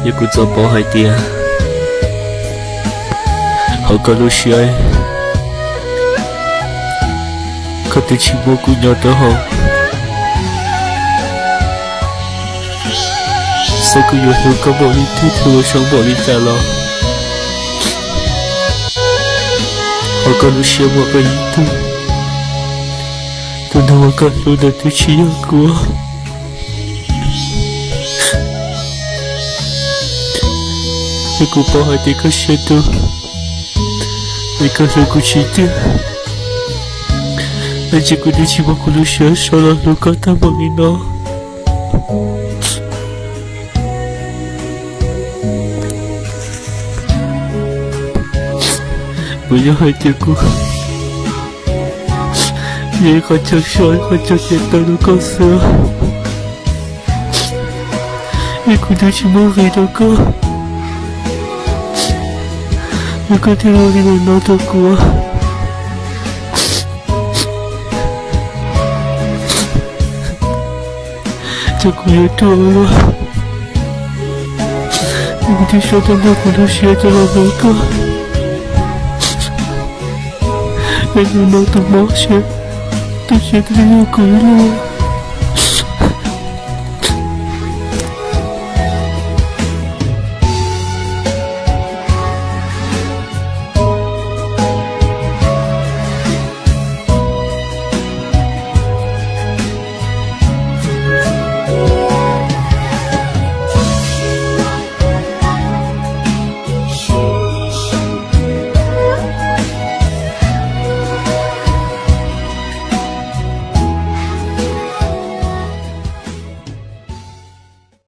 也不做包海店，好个路线，可得起我姑娘的好，三个月后刚把你推推我上保利站了，好个路线我被一度，等到我赶路的对起阳光。如果包海的个写的，那个是古奇的，那结果你起码可能写少了路高大毛里呢。不要海的个，也好像少，好像简单的告诉我，你可能起码海的个。那个天我里面拿到过，这个也多了。你的说的那个都写着了那个，那个拿到毛线，都写的有鬼了。